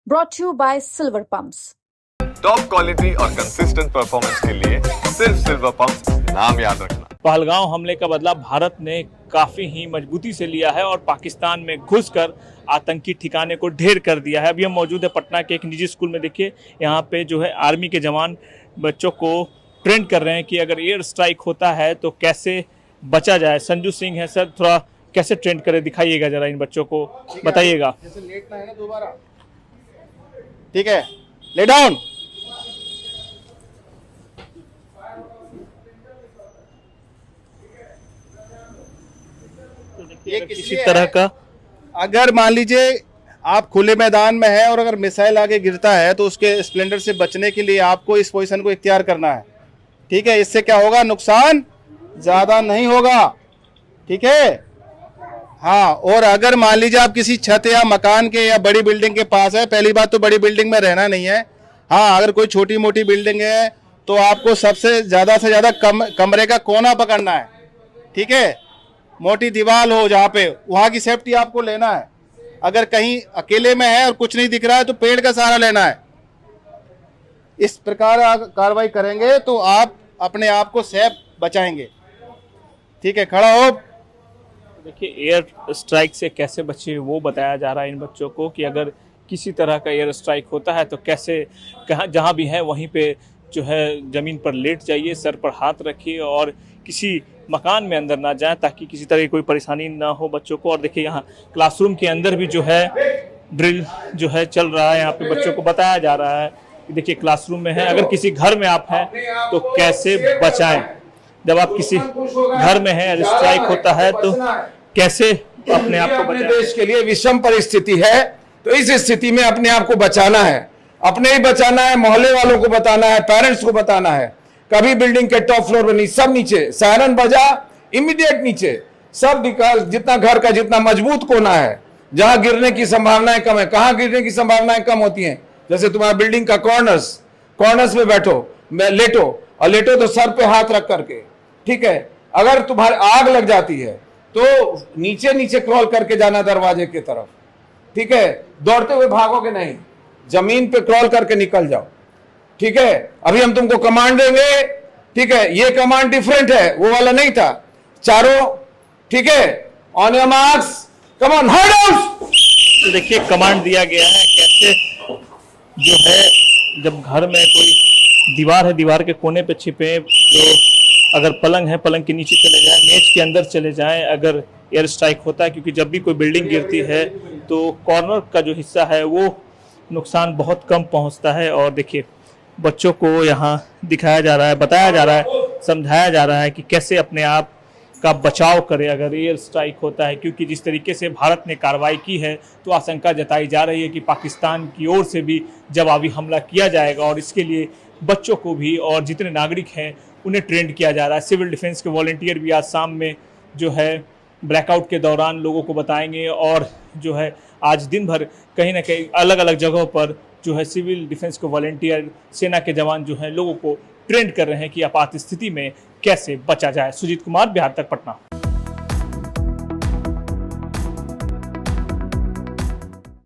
brought to you by Silver Pumps. Top quality और consistent performance के लिए सिर्फ सिल्वर पंप्स, नाम याद रखना। पहलगांव हमले का बदला भारत ने काफ़ी ही मजबूती से लिया है और पाकिस्तान में घुसकर आतंकी ठिकाने को ढेर कर दिया है। अभी हम मौजूद है पटना के एक निजी स्कूल में। देखिए यहाँ पे जो है आर्मी के जवान बच्चों को ट्रेन कर रहे हैं कि अगर एयर स्ट्राइक होता है तो कैसे बचा जाए। संजू सिंह है सर, थोड़ा कैसे ट्रेन करे दिखाइएगा जरा, इन बच्चों को बताइएगा। जैसे लेटना है ना दोबारा, ठीक है, ले डाउन। ये किसी तरह का, अगर मान लीजिए आप खुले मैदान में है और अगर मिसाइल आगे गिरता है तो उसके स्प्लेंडर से बचने के लिए आपको इस पोजीशन को इख्तियार करना है, ठीक है। इससे क्या होगा, नुकसान ज़्यादा नहीं होगा, ठीक है। हाँ, और अगर मान लीजिए आप किसी छत या मकान के या बड़ी बिल्डिंग के पास है, पहली बात तो बड़ी बिल्डिंग में रहना नहीं है। हाँ, अगर कोई छोटी मोटी बिल्डिंग है तो आपको सबसे ज़्यादा से ज़्यादा कमरे का कोना पकड़ना है, ठीक है। मोटी दीवार हो जहाँ पे, वहाँ की सेफ्टी आपको लेना है। अगर कहीं अकेले में है और कुछ नहीं दिख रहा है तो पेड़ का सहारा लेना है। इस प्रकार कार्रवाई करेंगे तो आप अपने आप को सेफ बचाएंगे, ठीक है। खड़ा हो। देखिए एयर स्ट्राइक से कैसे बचे वो बताया जा रहा है इन बच्चों को कि अगर किसी तरह का एयर स्ट्राइक होता है तो कैसे कहाँ जहाँ भी है वहीं पे जो है ज़मीन पर लेट जाइए, सर पर हाथ रखिए और किसी मकान में अंदर ना जाएं ताकि किसी तरह की कोई परेशानी ना हो बच्चों को। और देखिए यहाँ क्लासरूम के अंदर भी जो है ड्रिल जो है चल रहा है, यहाँ पे बच्चों को बताया जा रहा है कि देखिए क्लासरूम में है, अगर किसी घर में आप हैं तो कैसे बचाएं। जब आप किसी घर में हैं, स्ट्राइक होता है तो कैसे अपने आप को बचाएं। देश के लिए विषम परिस्थिति है तो इस स्थिति में अपने आप को बचाना है, अपने ही बचाना है, मोहल्ले वालों को बताना है, पेरेंट्स को बताना है। कभी बिल्डिंग के टॉप फ्लोर पर नहीं, सब नीचे, सायरन बजा इमीडिएट नीचे, सब निकाल। जितना घर का जितना मजबूत कोना है, जहां गिरने की संभावनाएं कम है, कहां गिरने की संभावनाएं कम होती हैं, जैसे तुम्हारा बिल्डिंग का कॉर्नर्स में बैठो, लेटो, और लेटो तो सर पे हाथ रख करके, ठीक है। अगर तुम्हारे आग लग जाती है तो नीचे नीचे क्रॉल करके जाना दरवाजे की तरफ, ठीक है। दौड़ते हुए भागोगे नहीं, जमीन पे क्रॉल करके निकल जाओ, ठीक है। अभी हम तुमको कमांड देंगे, ठीक है। ये कमांड डिफरेंट है, वो वाला नहीं था। चारों, ठीक है, on your marks, come on, head out. तो देखिए कमांड दिया गया है कैसे जो है जब घर में कोई दीवार है, दीवार के कोने पे छिपे, जो अगर पलंग है पलंग के नीचे चले जाएं, मेज के अंदर चले जाएं अगर एयर स्ट्राइक होता है, क्योंकि जब भी कोई बिल्डिंग गिरती है तो कॉर्नर का जो हिस्सा है वो नुकसान बहुत कम पहुंचता है। और देखिए बच्चों को यहाँ दिखाया जा रहा है, बताया जा रहा है, समझाया जा रहा है कि कैसे अपने आप का बचाव करें अगर एयर स्ट्राइक होता है, क्योंकि जिस तरीके से भारत ने कार्रवाई की है तो आशंका जताई जा रही है कि पाकिस्तान की ओर से भी जवाबी हमला किया जाएगा। और इसके लिए बच्चों को भी और जितने नागरिक हैं उन्हें ट्रेंड किया जा रहा है। सिविल डिफेंस के वॉलंटियर भी आज शाम में जो है ब्लैकआउट के दौरान लोगों को बताएंगे और जो है आज दिन भर कहीं ना कहीं अलग अलग जगहों पर जो है सिविल डिफेंस के वॉलंटियर, सेना के जवान जो हैं लोगों को ट्रेंड कर रहे हैं कि आपात स्थिति में कैसे बचा जाए। सुजीत कुमार, बिहार तक, पटना।